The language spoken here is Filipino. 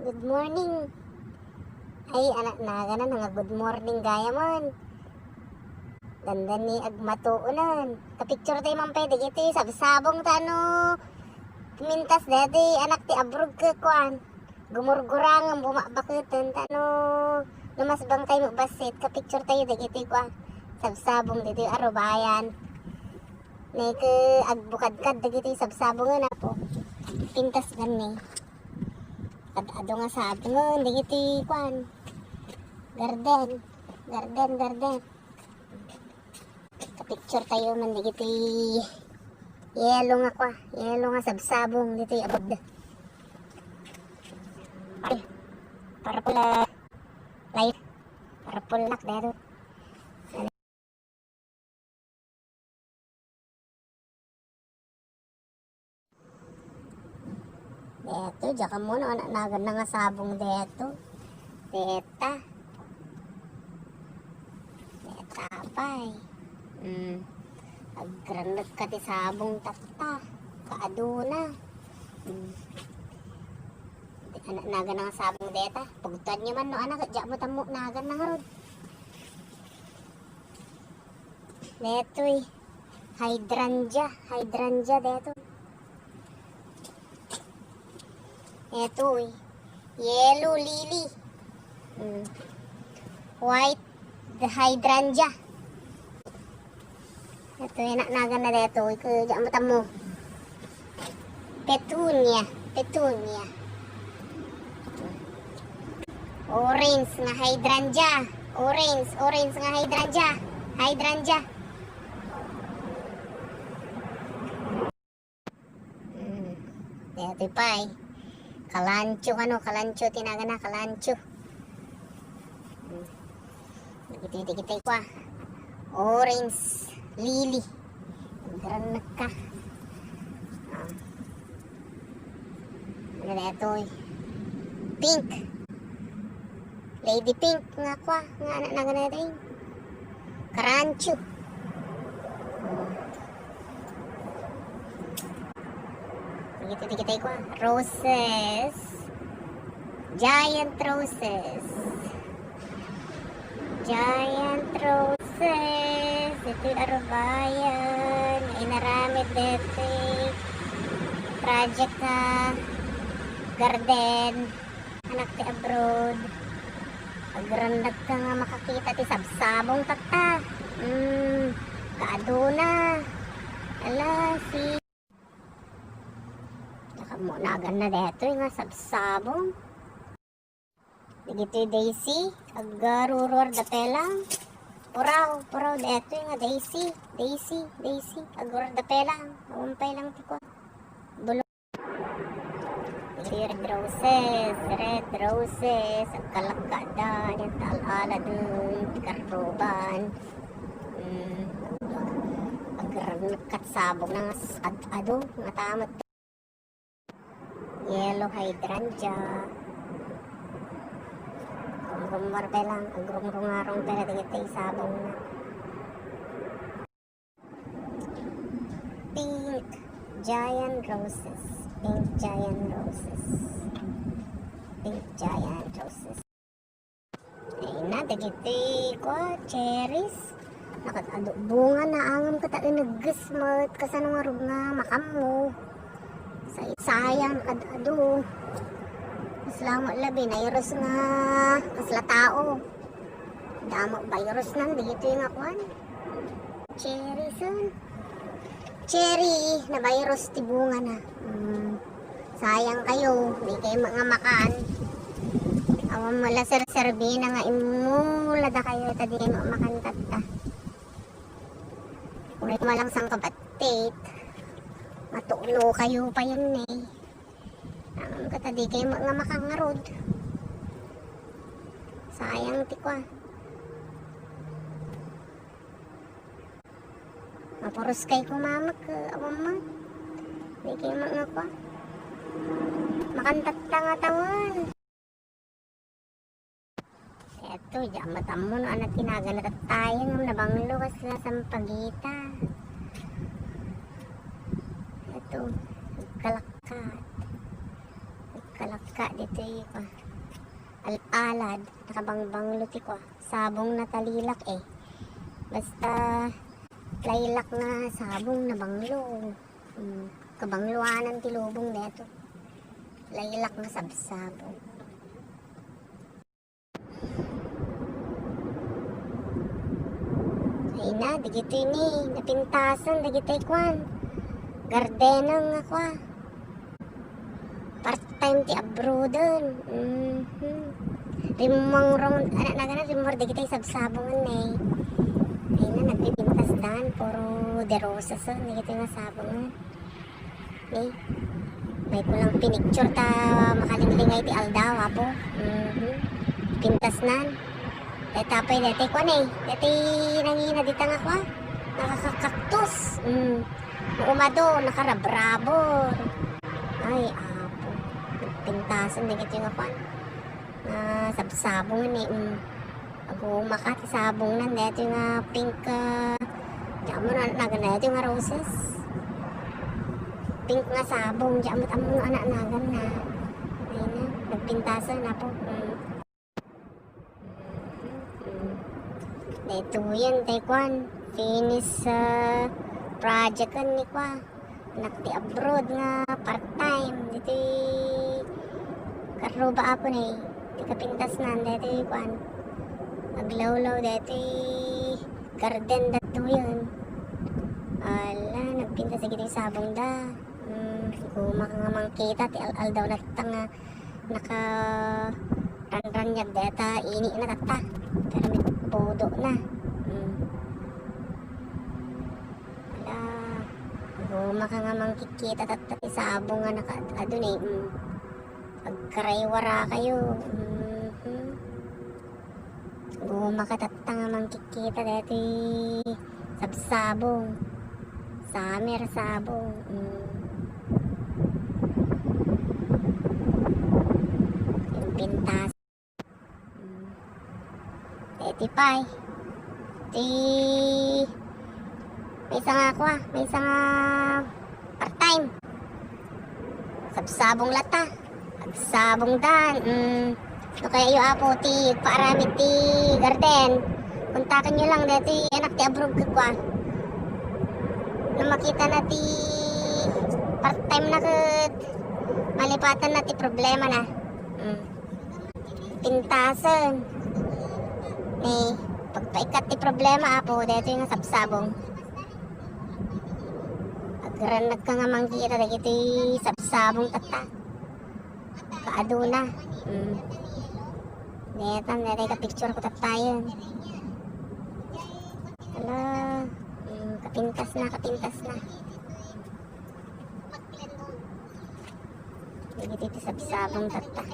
Good morning. Ay, anak na ganan nga good morning gaya mon. Ganda ni agmatuunan. Kapicture tayo man pwede iti sabsabong tano. Mintas dati anak ti abrog ke kuan. Gumurgurang ang bumabakutan tano. Lumasbang tayo basit. Kapicture tayo diti kuan. Sabsabong diti arobayan. Nay ke agbukadkad diti sabsabong na po. Pintas gani. Ado nga sabi nga, hindi iti kuan. Garden. Kapicture tayo man, hindi iti yelo nga kwa. Yelo nga sabsabong, dito abod. Ay, para pula light. Para pulak dito. Deto, jaka mo na nagan na nga sabong deto. Deta pay. Agranag ka ti sabong tata. Kaaduna. Anak nagan na nga sabong deta. Pagtuan nyo man no anak, dya mo tamo nagan na nga rod. Deto'y hydrangea deto. Eto'y yellow lily. White the hydrangea. Ito yung nagan na dito. Diyan mo tamo. Petunia. Orange nga hydrangea. Orange nga hydrangea. Ito pa eh. Kalancho tinaga na, kalancho. Dikit-dikit ko ah. Orange lily. Granak ka. Ano na ito eh. Pink. Lady pink nga ko ah. Nga anak na ganito eh. Karancho. Dikit-dikit ko ah. Roses. Giant roses. Ito yung arobayan. Inaramid dito. Project garden. Anak ti abroad. Agrandag ka nga makakita ti sabsabong tata. Kaaduna. Ala si mo nagan na dito yung sabsabong. Dito yung daisy. Agarurur da pelang. Puraw dito yung daisy. Agurur da pelang. Umpay lang tiko. Bulong. Red roses. Ang kalakada. Yung talala dun. Karuban. Agranagkat sabong ng ado. Nga tamat. Yellow hydrangea. Gumbar pelang, agrong-rungarong pera dito sabong na. Pink giant roses. Ay na, dagiti ko, cherries. Bunga na angam ka tayo nag-gismat. Kasano nga rog nga makamo. Sayang ado. Salamat labi virus nga kasla tao. Damo virus nang dito yung akuan. Cherry na virus ti bunga na. Sayang kayo, di kayo mga makan. Awam mo la serbi na nga imula da kayo tadi kayo makan tata. Ulit mo lang sang kabatit. Matulo kayo pa yun eh. Ang katadi kayo nga makangarod. Sayang tikwa. Mapuros kayo kumamak. Awam mo. Di kayo mga kwa. Makantat nga tawan. Eto, diyan matamo no anak tinaganat tayo ng nabanglo kasi sa sampagita. Ito, kalakkat. ka dito ko. Alad, nakabangbanglo ti ko. Sabong na talilak eh. Basta laylak nga sabong na banglo. Kabangluanan ti lubong neto. Laylak nga sabsabong. Ay na, digito ini, napintasan, digito kwan. Gardenang nga kwa. Part-time ti abroadon. Rimang round, anak na gana, rimor digito sabsabongan eh. Ay na, nagpipintas dan, puro de rosas o, digito nga sabongan. Eh, may kulang pinicture ta makalingling ti aldaw, apo. Pintas nan. Tapay dati ko na eh. Dati nangina dita nga kwa. Nakakakaktus. Umado, nakarabrabor. Ay, apo. Pintasan na gito nga kwa. Sabsabong eh. Agumakat, sabong nan. Dito nga pink. Diyan mo na dito nga roses. Pink nga sabong. Diyan mo tamong anak-nagan na. Ay na, nagpintasan na po. Ito yan, taekwan. Finish project kan ni kwa. Nakti abroad nga part-time. Dito karuba ako ni. Di kapintas na. Dito kwan. Aglaw-law. Dito garden dato yun. Ala, nagpintas sa gitong sabong da. Kumaka nga mangkita. Ti al-al daw natang naka ran-ranyag data. Ini na tata. Pero may podo na. Ala, gumaka nga mangkikita tatati sabong nga adun eh. Pagkaraywara kayo. Gumaka tatang nga mangkikita dati sabsabong. Summer sabong. Yung pintas. Tipay. May isa nga ako may isa nga part-time. Sabsabong lata. Sabong dan. No kaya yung apo ti paaramid ti garden. Kontakan nyo lang dito anak ti abroad ka kwa. Na makita na ti part-time na kat malipatan na ti problema na. Pintasan. Eh, pagpaikat ti problema apo, dito yung sabsabong. Agranag ka nga manggita, dito yung sabsabong tata. Kaaduna. Dito ka picture ko tatayon. Ala, kapintas na. Dito yung sabsabong tata.